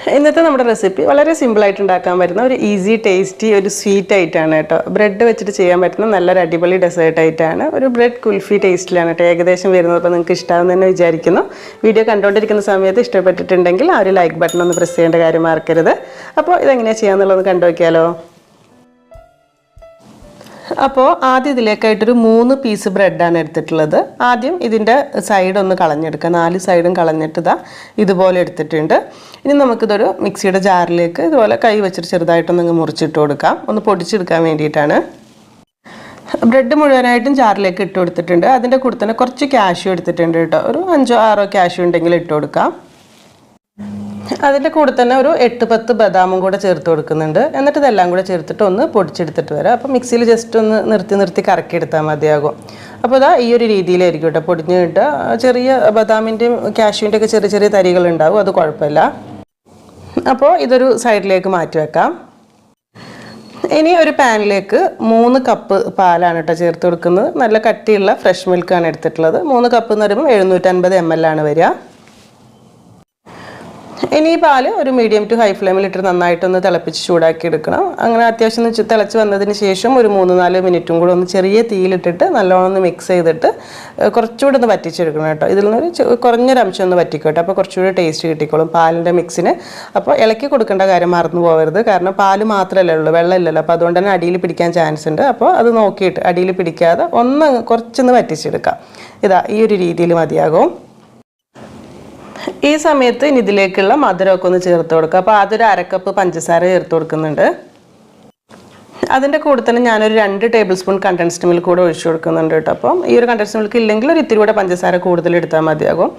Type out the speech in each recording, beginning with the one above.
ഇന്നത്തെ നമ്മുടെ റെസിപ്പി വളരെ സിമ്പിളായിട്ട് ഉണ്ടാക്കാൻ പറ്റുന്ന ഒരു ഈസി ടേസ്റ്റി ഒരു സ്വീറ്റ് ആയിട്ടാണ് കേട്ടോ. ബ്രെഡ് വെച്ചിട്ട് ചെയ്യാൻ പറ്റുന്ന നല്ലൊരു അടിപൊളി ഡെസേർട്ട് ആയിട്ടാണ്. ഒരു ബ്രെഡ് കുൽഫി ടേസ്റ്റിലാണ് കേട്ടോ ഏകദേശം വരുന്നത്. അപ്പോൾ നിങ്ങൾക്ക് ഇഷ്ടമാകുമെന്ന് തന്നെ വിചാരിക്കുന്നു. വീഡിയോ കണ്ടുകൊണ്ടിരിക്കുന്ന സമയത്ത് ഇഷ്ടപ്പെട്ടിട്ടുണ്ടെങ്കിൽ ആ ഒരു ലൈക്ക് ബട്ടൺ ഒന്ന് പ്രസ് ചെയ്യേണ്ട കാര്യം മറക്കരുത്. അപ്പോൾ ഇതെങ്ങനെയാണ് ചെയ്യാമെന്നുള്ളത് കണ്ടു നോക്കിയാലോ. അപ്പോൾ ആദ്യം ഇതിലേക്കായിട്ടൊരു 3 പീസ് ബ്രെഡാണ് എടുത്തിട്ടുള്ളത്. ആദ്യം ഇതിൻ്റെ സൈഡ് ഒന്ന് കളഞ്ഞെടുക്കുക. 4 സൈഡും കളഞ്ഞിട്ട് ഇതുപോലെ എടുത്തിട്ടുണ്ട്. ഇനി നമുക്കിതൊരു മിക്സിയുടെ ജാറിലേക്ക് ഇതുപോലെ കൈ വെച്ചിട്ട് ചെറുതായിട്ടൊന്ന് മുറിച്ചിട്ട് കൊടുക്കാം. ഒന്ന് പൊടിച്ചെടുക്കാൻ വേണ്ടിയിട്ടാണ്. ബ്രെഡ് മുഴുവനായിട്ടും ജാറിലേക്ക് ഇട്ട് കൊടുത്തിട്ടുണ്ട്. അതിൻ്റെ കൂടെ തന്നെ കുറച്ച് കാഷ്യൂ എടുത്തിട്ടുണ്ട് കേട്ടോ. ഒരു 5-6 കാഷ്യൂ ഉണ്ടെങ്കിൽ ഇട്ട് കൊടുക്കാം. അതിൻ്റെ കൂടെ തന്നെ ഒരു 8-10 ബദാമും കൂടെ ചേർത്ത് കൊടുക്കുന്നുണ്ട്. എന്നിട്ട് ഇതെല്ലാം കൂടെ ചേർത്തിട്ട് ഒന്ന് പൊടിച്ചെടുത്തിട്ട് വരാം. അപ്പോൾ മിക്സിയിൽ ജസ്റ്റ് ഒന്ന് നിർത്തി കറക്കിയെടുത്താൽ മതിയാകും. അപ്പോൾ ഈ ഒരു രീതിയിലായിരിക്കും കേട്ടോ പൊടിഞ്ഞ് കിട്ടുക. ചെറിയ ബദാമിൻ്റെയും കാഷ്യൂവിൻ്റെ ഒക്കെ ചെറിയ ചെറിയ തരികളുണ്ടാവും, അത് കുഴപ്പമില്ല. അപ്പോൾ ഇതൊരു സൈഡിലേക്ക് മാറ്റി വെക്കാം. ഇനി ഒരു പാനിലേക്ക് 3 കപ്പ് പാലാണ് കേട്ടോ ചേർത്ത് കൊടുക്കുന്നത്. നല്ല കട്ടിയുള്ള ഫ്രഷ് മിൽക്കാണ് എടുത്തിട്ടുള്ളത്. 3 കപ്പ് എന്ന് പറയുമ്പോൾ 750 ml ആണ് വരിക. ഇനി ഈ പാല് ഒരു മീഡിയം ടു ഹൈ ഫ്ലെയിമിൽ ഇട്ട് നന്നായിട്ടൊന്ന് തിളപ്പിച്ച് ചൂടാക്കി എടുക്കണം. അങ്ങനെ അത്യാവശ്യം തിളച്ച് വന്നതിന് ശേഷം ഒരു 3-4 മിനിറ്റും കൂടെ ഒന്ന് ചെറിയ തീയിലിട്ടിട്ട് നല്ലോണം ഒന്ന് മിക്സ് ചെയ്തിട്ട് കുറച്ചുകൂടെ ഒന്ന് വറ്റിച്ചെടുക്കണം കേട്ടോ. ഇതിൽ നിന്നൊരു കുറഞ്ഞൊരംശം ഒന്ന് വറ്റിക്കോട്ടെ. അപ്പോൾ കുറച്ചുകൂടി ടേസ്റ്റ് കിട്ടിക്കോളും പാലിൻ്റെ മിക്സിന്. അപ്പോൾ ഇളക്കി കൊടുക്കേണ്ട കാര്യം മറന്നു പോകരുത്. കാരണം പാല് മാത്രമല്ലേ ഉള്ളൂ, വെള്ളമില്ലല്ലോ. അപ്പോൾ അതുകൊണ്ട് തന്നെ അടിയിൽ പിടിക്കാൻ ചാൻസ് ഉണ്ട്. അപ്പോൾ അത് നോക്കിയിട്ട് അടിയിൽ പിടിക്കാതെ കുറച്ചൊന്ന് വറ്റിച്ചെടുക്കാം. ഈ ഒരു രീതിയിൽ മതിയാകും. ഈ സമയത്ത് ഇനി ഇതിലേക്കുള്ള മധുരമൊക്കെ ഒന്ന് ചേർത്ത് കൊടുക്കുക. അപ്പോൾ അതൊരു 1/2 കപ്പ് പഞ്ചസാര ചേർത്ത് കൊടുക്കുന്നുണ്ട്. അതിൻ്റെ കൂടെ തന്നെ ഞാനൊരു 2 ടേബിൾ സ്പൂൺ കണ്ടൻസ്ഡ് മിൽക്ക് കൂടെ ഒഴിച്ചു കൊടുക്കുന്നുണ്ട് കേട്ടോ. അപ്പം ഈ ഒരു കണ്ടൻസ്ഡ് മിൽക്ക് ഇല്ലെങ്കിൽ ഒരു ഇത്തിരി കൂടെ പഞ്ചസാര കൂടുതൽ എടുത്താൽ മതിയാകും.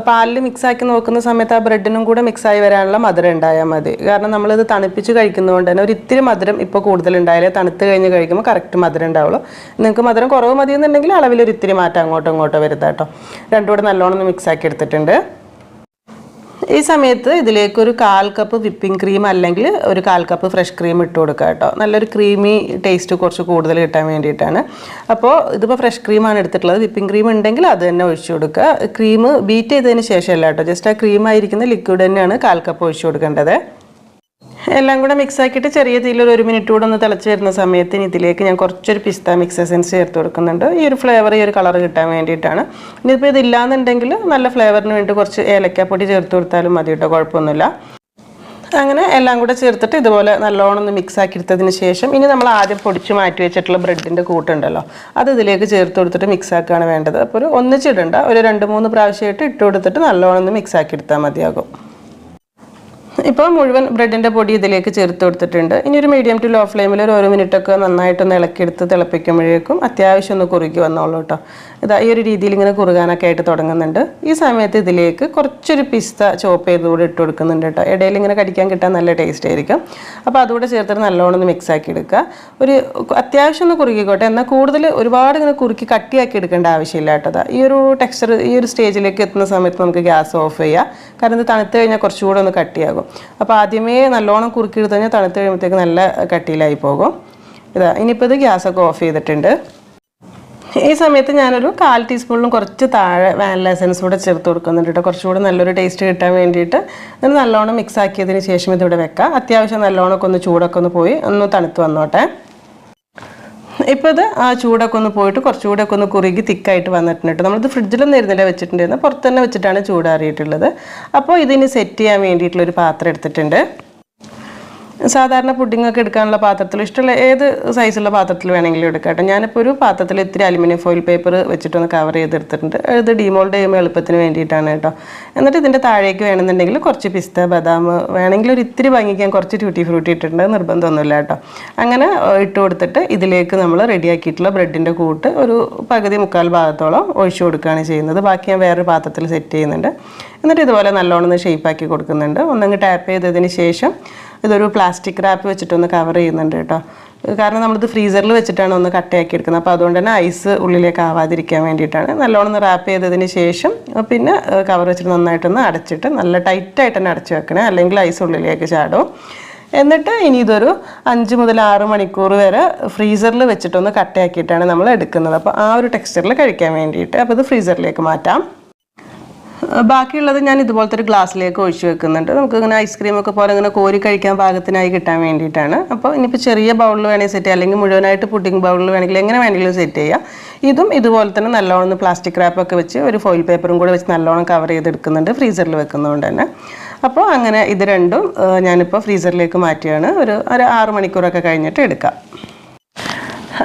പാലിൽ മിക്സാക്കി നോക്കുന്ന സമയത്ത് ആ ബ്രെഡിനും കൂടെ മിക്സായി വരാനുള്ള മധുരം ഉണ്ടായാൽ മതി. കാരണം നമ്മളിത് തണുപ്പിച്ച് കഴിക്കുന്നതുകൊണ്ട് തന്നെ ഒരു ഇത്തിരി മധുരം ഇപ്പോൾ കൂടുതൽ ഉണ്ടായാലേ തണുത്ത് കഴിഞ്ഞ് കഴിക്കുമ്പോൾ കറക്റ്റ് മധുരം ഉണ്ടാവുള്ളൂ. നിങ്ങൾക്ക് മധുരം കുറവ് മതിയെന്നുണ്ടെങ്കിൽ അളവിലൊരു ഇത്തിരി മാറ്റം അങ്ങോട്ടോ വരുത്താം കേട്ടോ. രണ്ടും കൂടെ നല്ലോണം ഒന്ന് മിക്സാക്കി എടുത്തിട്ടുണ്ട്. ഈ സമയത്ത് ഇതിലേക്ക് ഒരു 1/4 കപ്പ് വിപ്പിംഗ് ക്രീം അല്ലെങ്കിൽ ഒരു 1/4 കപ്പ് ഫ്രഷ് ക്രീം ഇട്ട് കൊടുക്കുക കേട്ടോ. നല്ലൊരു ക്രീമി ടേസ്റ്റ് കുറച്ച് കൂടുതൽ കിട്ടാൻ വേണ്ടിയിട്ടാണ്. അപ്പോൾ ഇതിപ്പോൾ ഫ്രഷ് ക്രീമാണ് എടുത്തിട്ടുള്ളത്. വിപ്പിംഗ് ക്രീം ഉണ്ടെങ്കിൽ അത് തന്നെ ഒഴിച്ചു കൊടുക്കുക. ക്രീം ബീറ്റ് ചെയ്തതിന് ശേഷമല്ല കേട്ടോ, ജസ്റ്റ് ആ ക്രീമായിരിക്കുന്ന ലിക്വിഡ് തന്നെയാണ് 1/4 കപ്പ് ഒഴിച്ചു കൊടുക്കേണ്ടത്. എല്ലാം കൂടെ മിക്സ് ആക്കിയിട്ട് ചെറിയ തീയിൽ 1 മിനിറ്റ് കൂടെ ഒന്ന് തിളച്ച് വരുന്ന സമയത്ത് ഇതിലേക്ക് ഞാൻ കുറച്ചൊരു പിസ്ത മിക്സ് എസൻസ് ചേർത്ത് കൊടുക്കുന്നുണ്ട്. ഈ ഒരു ഫ്ലേവർ, ഈ ഒരു കളർ കിട്ടാൻ വേണ്ടിയിട്ടാണ്. ഇനിയിപ്പോൾ ഇതില്ലാന്നുണ്ടെങ്കിൽ നല്ല ഫ്ലേവറിന് വേണ്ടി കുറച്ച് ഏലക്കാപ്പൊടി ചേർത്ത് കൊടുത്താലും മതി കേട്ടോ, കുഴപ്പമൊന്നുമില്ല. അങ്ങനെ എല്ലാം കൂടെ ചേർത്തിട്ട് ഇതുപോലെ നല്ലോണം ഒന്ന് മിക്സ് ആക്കി എടുത്തതിന് ശേഷം ഇനി നമ്മൾ ആദ്യം പൊടിച്ച് മാറ്റി വെച്ചിട്ടുള്ള ബ്രെഡിൻ്റെ കൂട്ടുണ്ടല്ലോ, അത് ഇതിലേക്ക് ചേർത്ത് കൊടുത്തിട്ട് മിക്സ് ആക്കുകയാണ് വേണ്ടത്. അപ്പോൾ ഒരു ഒന്നിച്ചിടണ്ട, ഒരു 2-3 പ്രാവശ്യമായിട്ട് ഇട്ട് കൊടുത്തിട്ട് നല്ലോണം ഒന്ന് മിക്സ് ആക്കി എടുത്താൽ മതിയാകും. ഇപ്പോൾ മുഴുവൻ ബ്രെഡിൻ്റെ പൊടി ഇതിലേക്ക് ചേർത്ത് കൊടുത്തിട്ടുണ്ട്. ഇനി ഒരു മീഡിയം ടു ലോ ഫ്ലെയിമിൽ ഒരു 1 മിനിറ്റൊക്കെ നന്നായിട്ടൊന്ന് ഇളക്കിയെടുത്ത് തിളപ്പിക്കുമ്പോഴേക്കും അത്യാവശ്യം ഒന്ന് കുറുകി വന്നോളൂ കേട്ടോ. ഈ ഒരു രീതിയിൽ ഇങ്ങനെ കുറുകാനൊക്കെ ആയിട്ട് തുടങ്ങുന്നുണ്ട്. ഈ സമയത്ത് ഇതിലേക്ക് കുറച്ചൊരു പിസ്ത ചോപ്പ് ചെയ്തുകൂടി ഇട്ട് കൊടുക്കുന്നുണ്ട് കേട്ടോ. ഇടയിൽ ഇങ്ങനെ കടിക്കാൻ കിട്ടാൻ നല്ല ടേസ്റ്റ് ആയിരിക്കും. അപ്പോൾ അതുകൂടെ ചേർത്തിട്ട് നല്ലോണം ഒന്ന് മിക്സ് ആക്കി എടുക്കുക. ഒരു അത്യാവശ്യം ഒന്ന് കുറുകിക്കോട്ടെ, എന്നാൽ കൂടുതൽ ഒരുപാട് ഇങ്ങനെ കുറുക്കി കട്ടിയാക്കി എടുക്കേണ്ട ആവശ്യമില്ല കേട്ടോ. ഈ ഒരു ടെക്സ്ചർ ഈ ഒരു സ്റ്റേജിലേക്ക് എത്തുന്ന സമയത്ത് നമുക്ക് ഗ്യാസ് ഓഫ് ചെയ്യാം. കാരണം ഇത് തണുത്ത് കഴിഞ്ഞാൽ കുറച്ചുകൂടെ ഒന്ന് കട്ടിയാകും. അപ്പോൾ ആദ്യമേ നല്ലോണം കുറുക്കി എടുത്ത് കഴിഞ്ഞാൽ തണുത്ത് കഴിയുമ്പോഴത്തേക്ക് നല്ല കട്ടിയിലായി പോകും. ഇനിയിപ്പോൾ ഇത് ഗ്യാസൊക്കെ ഓഫ് ചെയ്തിട്ടുണ്ട്. ഈ സമയത്ത് ഞാനൊരു 1/4 ടീസ്പൂണിലും കുറച്ച് താഴെ വാനില എസൻസ് കൂടെ ചേർത്ത് കൊടുക്കുന്നുണ്ട് കേട്ടോ, കുറച്ചുകൂടെ നല്ലൊരു ടേസ്റ്റ് കിട്ടാൻ വേണ്ടിയിട്ട്. ഇത് നല്ലോണം മിക്സ് ആക്കിയതിന് ശേഷം ഇതിവിടെ വെക്കാം. അത്യാവശ്യം നല്ലോണമൊക്കെ ഒന്ന് ചൂടൊക്കെ ഒന്ന് പോയി ഒന്ന് തണുത്ത് വന്നോട്ടെ. ഇപ്പോൾ ഇത് ആ ചൂടൊക്കെ ഒന്ന് പോയിട്ട് കുറച്ചുകൂടെ ഒക്കെ ഒന്ന് കുറുകി തിക്കായിട്ട് വന്നിട്ടുണ്ട്. നമ്മളിത് ഫ്രിഡ്ജിലൊന്നും ഇരുന്നില്ല വെച്ചിട്ടുണ്ടായിരുന്നു, പുറത്ത് തന്നെ വെച്ചിട്ടാണ് ചൂടാറിയിട്ടുള്ളത്. അപ്പോൾ ഇതിന് സെറ്റ് ചെയ്യാൻ വേണ്ടിയിട്ടുള്ളൊരു പാത്രം എടുത്തിട്ടുണ്ട്. സാധാരണ പുഡിങ്ങൊക്കെ എടുക്കാനുള്ള പാത്രത്തിൽ ഇഷ്ടമുള്ള ഏത് സൈസുള്ള പാത്രത്തിൽ വേണമെങ്കിലും എടുക്കാം കേട്ടോ. ഞാനിപ്പോൾ ഒരു പാത്രത്തിൽ ഇത്തിരി അലുമിനിയം ഫോയിൽ പേപ്പർ വെച്ചിട്ടൊന്ന് കവർ ചെയ്തെടുത്തിട്ടുണ്ട്. ഇത് ഡീമോൾഡ് ചെയ്യുമ്പോൾ എളുപ്പത്തിന് വേണ്ടിയിട്ടാണ് കേട്ടോ. എന്നിട്ട് ഇതിൻ്റെ താഴേക്ക് വേണമെന്നുണ്ടെങ്കിൽ കുറച്ച് പിസ്ത ബദാം വേണമെങ്കിൽ ഒരു ഇത്തിരി വാങ്ങിക്കാൻ കുറച്ച് ട്യൂട്ടി ഫ്രൂട്ടി ഇട്ടിട്ടുണ്ട്, നിർബന്ധമൊന്നുമില്ല കേട്ടോ. അങ്ങനെ ഇട്ട് കൊടുത്തിട്ട് ഇതിലേക്ക് നമ്മൾ റെഡിയാക്കിയിട്ടുള്ള ബ്രെഡിൻ്റെ കൂട്ട് ഒരു പകുതി 3/4 ഭാഗത്തോളം ഒഴിച്ചു കൊടുക്കുകയാണ് ചെയ്യുന്നത്. ബാക്കി ഞാൻ വേറൊരു പാത്രത്തിൽ സെറ്റ് ചെയ്യുന്നുണ്ട്. എന്നിട്ട് ഇതുപോലെ നല്ലോണം ഷേപ്പാക്കി കൊടുക്കുന്നുണ്ട്. ഒന്നങ്ങ് ടാപ്പ് ചെയ്തതിന് ശേഷം ഇതൊരു പ്ലാസ്റ്റിക് റാപ്പ് വെച്ചിട്ടൊന്ന് കവർ ചെയ്യുന്നുണ്ട് കേട്ടോ. കാരണം നമ്മളിത് ഫ്രീസറിൽ വെച്ചിട്ടാണ് ഒന്ന് കട്ടയാക്കി എടുക്കുന്നത്. അപ്പോൾ അതുകൊണ്ട് തന്നെ ഐസ് ഉള്ളിലേക്ക് ആവാതിരിക്കാൻ വേണ്ടിയിട്ടാണ്. നല്ലോണം ഒന്ന് റാപ്പ് ചെയ്തതിന് ശേഷം പിന്നെ കവർ വെച്ചിട്ട് നന്നായിട്ടൊന്ന് അടച്ചിട്ട് നല്ല ടൈറ്റായിട്ട് തന്നെ അടച്ചു വെക്കണേ, അല്ലെങ്കിൽ ഐസ് ഉള്ളിലേക്ക് ചാടും. എന്നിട്ട് ഇനി ഇതൊരു 5 മുതൽ 6 മണിക്കൂർ വരെ ഫ്രീസറിൽ വെച്ചിട്ടൊന്ന് കട്ടയാക്കിയിട്ടാണ് നമ്മൾ എടുക്കുന്നത്. അപ്പോൾ ആ ഒരു ടെക്സ്ചറിൽ കഴിക്കാൻ വേണ്ടിയിട്ട്. അപ്പോൾ ഇത് ഫ്രീസറിലേക്ക് മാറ്റാം. ബാക്കിയുള്ളത് ഞാൻ ഇതുപോലത്തെ ഒരു ഗ്ലാസ്സിലേക്ക് ഒഴിച്ച് വെക്കുന്നുണ്ട്. നമുക്ക് ഇങ്ങനെ ഐസ്ക്രീമൊക്കെ പോലെ ഇങ്ങനെ കോരി കഴിക്കാൻ പാകത്തിനായി കിട്ടാൻ വേണ്ടിയിട്ടാണ്. അപ്പോൾ ഇനിയിപ്പോൾ ചെറിയ ബൗളിൽ വേണമെങ്കിൽ സെറ്റ് ചെയ്യാം, അല്ലെങ്കിൽ മുഴുവനായിട്ട് പുഡിംഗ് ബൗളിൽ വേണമെങ്കിൽ എങ്ങനെ വേണമെങ്കിലും സെറ്റ് ചെയ്യാം. ഇതും ഇതുപോലെ തന്നെ നല്ലോണം പ്ലാസ്റ്റിക് റാപ്പൊക്കെ വെച്ച് ഒരു ഫോയിൽ പേപ്പറും കൂടെ വെച്ച് നല്ലോണം കവർ ചെയ്തെടുക്കുന്നുണ്ട്, ഫ്രീസറിൽ വെക്കുന്നതുകൊണ്ട് തന്നെ. അപ്പോൾ അങ്ങനെ ഇത് രണ്ടും ഞാനിപ്പോൾ ഫ്രീസറിലേക്ക് മാറ്റിയാണ്. ഒരു 6 മണിക്കൂറൊക്കെ കഴിഞ്ഞിട്ട് എടുക്കാം.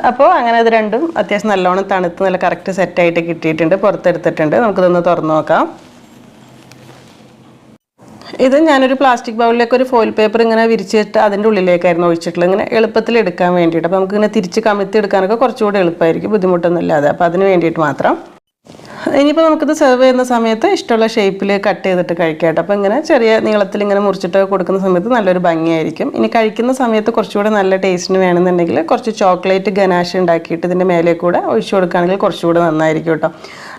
അപ്പോൾ അങ്ങനെ ഇത് രണ്ടും അത്യാവശ്യം നല്ലോണം തണുത്ത് നല്ല കറക്റ്റ് സെറ്റായിട്ട് കിട്ടിയിട്ടുണ്ട്, പുറത്തെടുത്തിട്ടുണ്ട്. നമുക്കിതൊന്ന് തുറന്നു നോക്കാം. ഇത് ഞാനൊരു പ്ലാസ്റ്റിക് ബൗളിലേക്ക് ഒരു ഫോയിൽ പേപ്പർ ഇങ്ങനെ വിരിച്ചിട്ട് അതിൻ്റെ ഉള്ളിലേക്കായിരുന്നു ഒഴിച്ചിട്ടുള്ളത്, ഇങ്ങനെ എളുപ്പത്തിൽ എടുക്കാൻ വേണ്ടിയിട്ട്. അപ്പോൾ നമുക്ക് ഇങ്ങനെ തിരിച്ച് കമിഴ്ത്തി എടുക്കാനൊക്കെ കുറച്ചുകൂടി എളുപ്പമായിരിക്കും, ബുദ്ധിമുട്ടൊന്നും ഇല്ലാതെ. അപ്പോൾ അതിന് വേണ്ടിയിട്ട് മാത്രം. ഇനിയിപ്പോൾ നമുക്കിത് സെർവ് ചെയ്യുന്ന സമയത്ത് ഇഷ്ടമുള്ള ഷേപ്പിൽ കട്ട് ചെയ്തിട്ട് കഴിക്കാം കേട്ടോ. അപ്പോൾ ഇങ്ങനെ ചെറിയ നീളത്തിൽ ഇങ്ങനെ മുറിച്ചിട്ട് കൊടുക്കുന്ന സമയത്ത് നല്ലൊരു ഭംഗിയായിരിക്കും. ഇനി കഴിക്കുന്ന സമയത്ത് കുറച്ചുകൂടെ നല്ല ടേസ്റ്റിന് വേണമെന്നുണ്ടെങ്കിൽ കുറച്ച് ചോക്ലേറ്റ് ഗനാഷ് ഉണ്ടാക്കിയിട്ട് ഇതിൻ്റെ മേലെ കൂടെ ഒഴിച്ചു കൊടുക്കുകയാണെങ്കിൽ കുറച്ചുകൂടെ നന്നായിരിക്കും കേട്ടോ.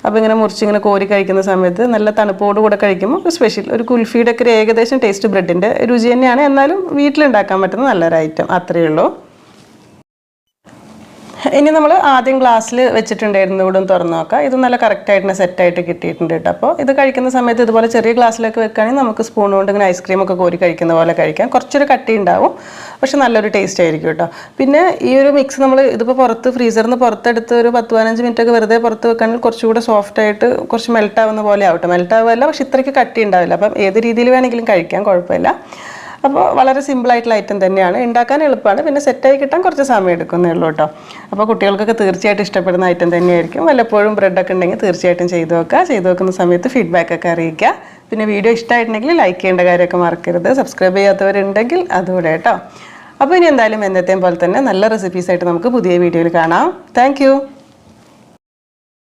അപ്പോൾ ഇങ്ങനെ മുറിച്ചിങ്ങനെ കോരി കഴിക്കുന്ന സമയത്ത് നല്ല തണുപ്പോട് കൂടെ കഴിക്കുമ്പോൾ ഒരു സ്പെഷ്യൽ ഒരു കുൽഫിയുടെ ഒക്കെ ഒരു ഏകദേശം ടേസ്റ്റ് ബ്രെഡിൻ്റെ രുചി തന്നെയാണ്, എന്നാലും വീട്ടിലുണ്ടാക്കാൻ പറ്റുന്ന നല്ലൊരു ഐറ്റം. അത്രയേ ഉള്ളൂ. ഇനി നമ്മൾ ആദ്യം ഗ്ലാസ്സിൽ വെച്ചിട്ടുണ്ടായിരുന്നു, ഇവിടെ ഒന്ന് തുറന്നു നോക്കാം. ഇത് നല്ല കറക്റ്റായിട്ട് തന്നെ സെറ്റായിട്ട് കിട്ടിയിട്ടുണ്ട് കേട്ടോ. അപ്പോൾ ഇത് കഴിക്കുന്ന സമയത്ത് ഇതുപോലെ ചെറിയ ഗ്ലാസ്സിലൊക്കെ വെക്കുകയാണെങ്കിൽ നമുക്ക് സ്പൂൺ കൊണ്ട് ഇങ്ങനെ ഐസ്ക്രീമൊക്കെ കോരി കഴിക്കുന്ന പോലെ കഴിക്കാം. കുറച്ചൊരു കട്ടി ഉണ്ടാവും, പക്ഷെ നല്ലൊരു ടേസ്റ്റ് ആയിരിക്കും കേട്ടോ. പിന്നെ ഈ ഒരു മിക്സ് നമ്മൾ ഇതിപ്പോൾ പുറത്ത് ഫ്രീസറിൽ നിന്ന് പുറത്തെടുത്ത് ഒരു 10-15 മിനിറ്റൊക്കെ വെറുതെ പുറത്ത് വെക്കുകയാണെങ്കിൽ കുറച്ചുകൂടെ സോഫ്റ്റായിട്ട് കുറച്ച് മെൽട്ടാവുന്ന പോലെ ആവട്ടെ. മെൽട്ടാവുമല്ല, പക്ഷെ ഇത്രയ്ക്ക് കട്ടി ഉണ്ടാവില്ല. അപ്പം ഏത് രീതിയിൽ വേണമെങ്കിലും കഴിക്കാം, കുഴപ്പമില്ല. അപ്പോൾ വളരെ സിമ്പിളായിട്ടുള്ള ഐറ്റം തന്നെയാണ്, ഉണ്ടാക്കാൻ എളുപ്പമാണ്, പിന്നെ സെറ്റായി കിട്ടാൻ കുറച്ച് സമയം എടുക്കുന്നേ ഉള്ളൂ കേട്ടോ. അപ്പോൾ കുട്ടികൾക്കൊക്കെ തീർച്ചയായിട്ടും ഇഷ്ടപ്പെടുന്ന ഐറ്റം തന്നെയായിരിക്കും. വല്ലപ്പോഴും ബ്രെഡൊക്കെ ഉണ്ടെങ്കിൽ തീർച്ചയായിട്ടും ചെയ്ത് വെക്കുക. ചെയ്ത് വെക്കുന്ന സമയത്ത് ഫീഡ്ബാക്കൊക്കെ അറിയിക്കുക. പിന്നെ വീഡിയോ ഇഷ്ടമായിട്ടുണ്ടെങ്കിൽ ലൈക്ക് ചെയ്യേണ്ട കാര്യമൊക്കെ മറക്കരുത്. സബ്സ്ക്രൈബ് ചെയ്യാത്തവരുണ്ടെങ്കിൽ അതുകൂടെ കേട്ടോ. അപ്പോൾ ഇനി എന്തായാലും എന്നത്തെയും പോലെ തന്നെ നല്ല റെസിപ്പീസായിട്ട് നമുക്ക് പുതിയ വീഡിയോയിൽ കാണാം. താങ്ക്